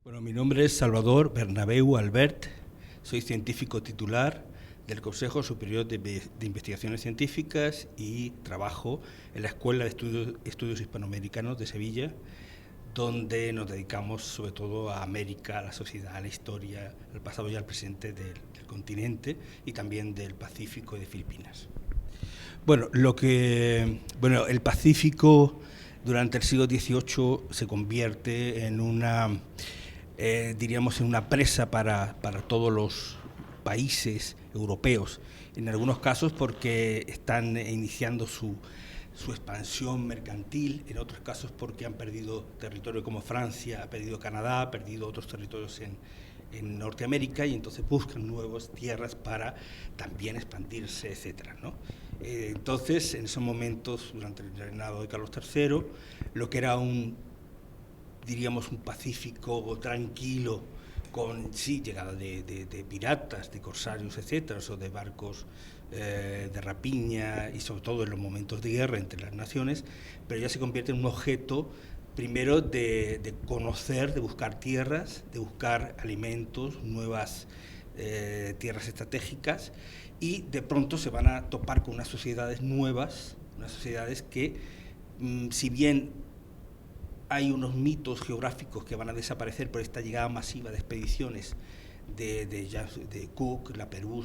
Bueno, mi nombre es Salvador Bernabéu Albert, soy científico titular del Consejo Superior de Investigaciones Científicas y trabajo en la Escuela de Estudios Hispanoamericanos de Sevilla, donde nos dedicamos sobre todo a América, a la sociedad, a la historia, al pasado y al presente del continente y también del Pacífico y de Filipinas. Bueno, el Pacífico durante el siglo XVIII se convierte en una diríamos, en una presa para todos los países europeos, en algunos casos porque están iniciando su expansión mercantil, en otros casos porque han perdido territorio como Francia, ha perdido Canadá, ha perdido otros territorios en Norteamérica y entonces buscan nuevas tierras para también expandirse, etcétera, ¿no? Entonces, en esos momentos, durante el reinado de Carlos III, lo que era diríamos, un Pacífico tranquilo, con llegada de piratas, de corsarios, etcétera, o de barcos de rapiña y sobre todo en los momentos de guerra entre las naciones, pero ya se convierte en un objeto primero de conocer, de buscar tierras, de buscar alimentos, nuevas tierras estratégicas, y de pronto se van a topar con unas sociedades nuevas, unas sociedades que, si bien hay unos mitos geográficos que van a desaparecer por esta llegada masiva de expediciones de Cook, la Perú,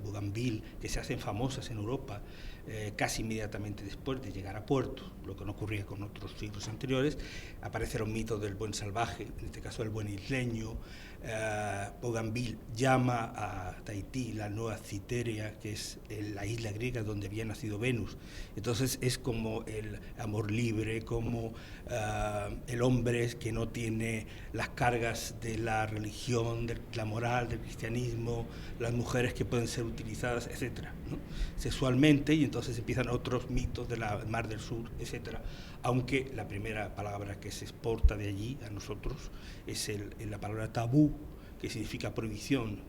Bougainville, que se hacen famosas en Europa casi inmediatamente después de llegar a puerto, lo que no ocurría con otros siglos anteriores. Aparece los mitos del buen salvaje, en este caso el buen isleño. Bougainville llama a Tahití la Nueva Citerea, que es la isla griega donde había nacido Venus. Entonces es como el amor libre, como el hombre que no tiene las cargas de la religión, de la moral, del cristianismo, las mujeres que pueden ser utilizadas, etcétera, ¿no? Sexualmente, y entonces empiezan otros mitos del Mar del Sur, etcétera. Aunque la primera palabra que se exporta de allí a nosotros es la palabra tabú, que significa prohibición,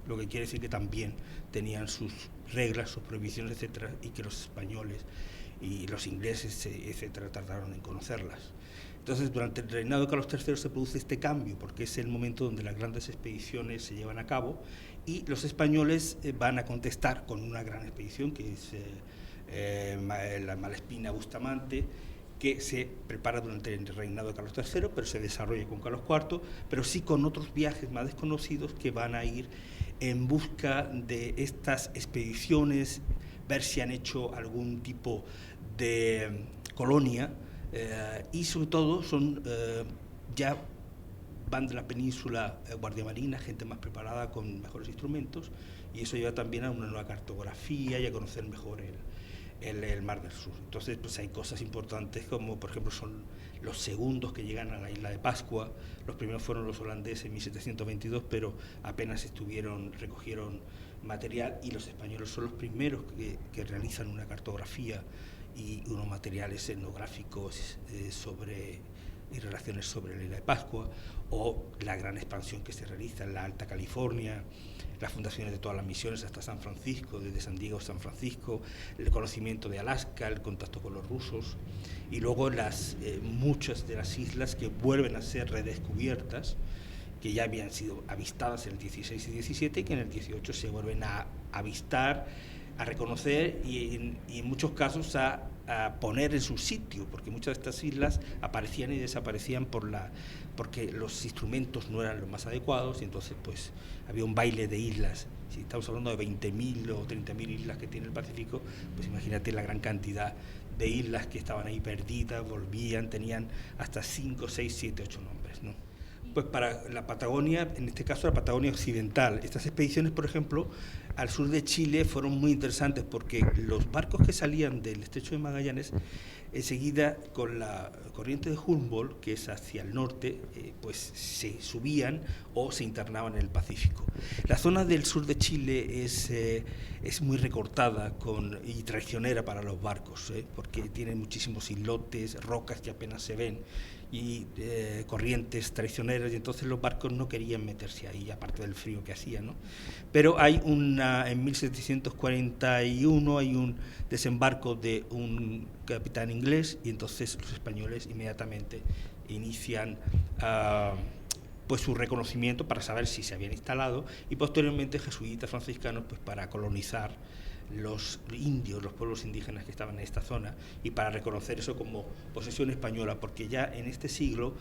lo que quiere decir que también tenían sus reglas, sus prohibiciones, etcétera, y que los españoles y los ingleses, etcétera, tardaron en conocerlas. Entonces, durante el reinado de Carlos III se produce este cambio, porque es el momento donde las grandes expediciones se llevan a cabo y los españoles van a contestar con una gran expedición, que es la Malespina Bustamante, que se prepara durante el reinado de Carlos III, pero se desarrolla con Carlos IV, pero sí con otros viajes más desconocidos que van a ir en busca de estas expediciones, ver si han hecho algún tipo de colonia, y sobre todo ya van de la península Guardia Marina, gente más preparada con mejores instrumentos, y eso lleva también a una nueva cartografía y a conocer mejor el Mar del Sur. Entonces, pues hay cosas importantes como, por ejemplo, son los segundos que llegan a la isla de Pascua. Los primeros fueron los holandeses en 1722, pero apenas recogieron material, y los españoles son los primeros que realizan una cartografía y unos materiales etnográficos y relaciones sobre la isla de Pascua, o la gran expansión que se realiza en la Alta California, las fundaciones de todas las misiones hasta San Francisco, desde San Diego a San Francisco, el conocimiento de Alaska, el contacto con los rusos, y luego muchas de las islas que vuelven a ser redescubiertas, que ya habían sido avistadas en el 16 y 17, y que en el 18 se vuelven a avistar, a reconocer y en muchos casos a poner en su sitio, porque muchas de estas islas aparecían y desaparecían porque los instrumentos no eran los más adecuados, y entonces pues había un baile de islas. Si estamos hablando de 20.000 o 30.000 islas que tiene el Pacífico, pues imagínate la gran cantidad de islas que estaban ahí perdidas, volvían, tenían hasta 5, 6, 7, 8 nombres, ¿no? Pues para la Patagonia, en este caso la Patagonia Occidental. Estas expediciones, por ejemplo, al sur de Chile fueron muy interesantes porque los barcos que salían del Estrecho de Magallanes, enseguida con la corriente de Humboldt, que es hacia el norte, pues se subían o se internaban en el Pacífico. La zona del sur de Chile es muy recortada y traicionera para los barcos, porque tiene muchísimos islotes, rocas que apenas se ven, y corrientes traicioneras, y entonces los barcos no querían meterse ahí, aparte del frío que hacía, ¿no? Pero en 1741 hay un desembarco de un capitán inglés, y entonces los españoles inmediatamente inician pues su reconocimiento para saber si se habían instalado, y posteriormente jesuitas franciscanos pues para colonizar los indios, los pueblos indígenas que estaban en esta zona, y para reconocer eso como posesión española, porque ya en este siglo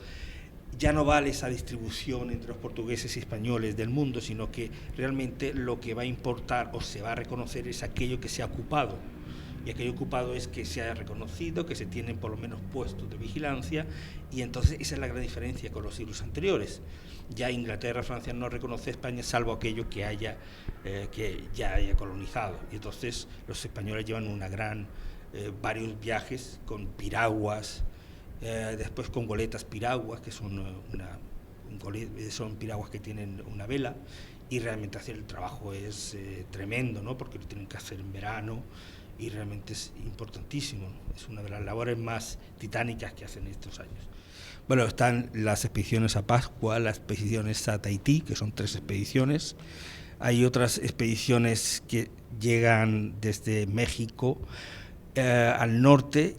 ya no vale esa distribución entre los portugueses y españoles del mundo, sino que realmente lo que va a importar o se va a reconocer es aquello que se ha ocupado. Y aquello ocupado es que se haya reconocido, que se tienen por lo menos puestos de vigilancia, y entonces esa es la gran diferencia con los siglos anteriores. Ya Inglaterra, Francia no reconoce a España salvo aquello que ya haya colonizado. Y entonces los españoles llevan varios viajes con piraguas, después con goletas piraguas, que son piraguas que tienen una vela, y realmente hacer el trabajo es tremendo, ¿no? Porque lo tienen que hacer en verano, y realmente es importantísimo. Es una de las labores más titánicas que hacen estos años. Bueno, están las expediciones a Pascua, las expediciones a Tahití, que son 3 expediciones. Hay otras expediciones que llegan desde México al norte,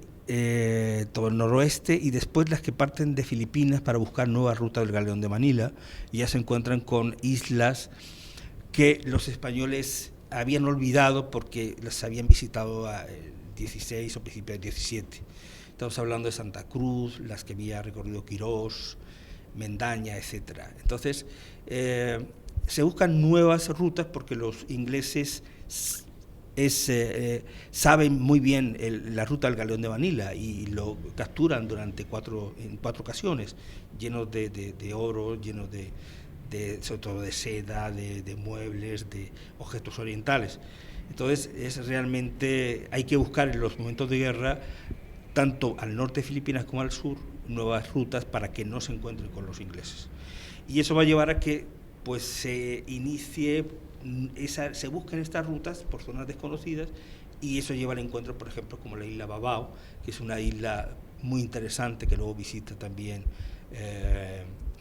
todo el noroeste, y después las que parten de Filipinas para buscar nuevas rutas del Galeón de Manila, y ya se encuentran con islas que los españoles habían olvidado porque las habían visitado a 16 o principios del 17. Estamos hablando de Santa Cruz, las que había recorrido Quirós, Mendaña, etc. Entonces, se buscan nuevas rutas porque los ingleses saben muy bien la ruta del Galeón de Manila, y lo capturan en 4 ocasiones, llenos de oro, llenos sobre todo de seda, de muebles, de objetos orientales. Entonces realmente hay que buscar en los momentos de guerra, tanto al norte de Filipinas como al sur, nuevas rutas para que no se encuentren con los ingleses. Y eso va a llevar a que pues se busquen estas rutas por zonas desconocidas, y eso lleva al encuentro, por ejemplo, como la isla Babao, que es una isla muy interesante que luego visita también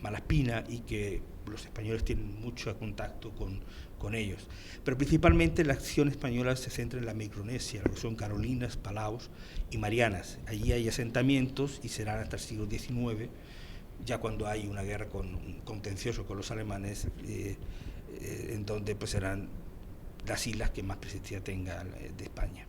Malaspina, y que los españoles tienen mucho contacto con ellos. Pero principalmente la acción española se centra en la Micronesia, lo que son Carolinas, Palaos y Marianas. Allí hay asentamientos, y serán hasta el siglo XIX, ya cuando hay una guerra contencioso con los alemanes, en donde pues serán las islas que más presencia tengan de España.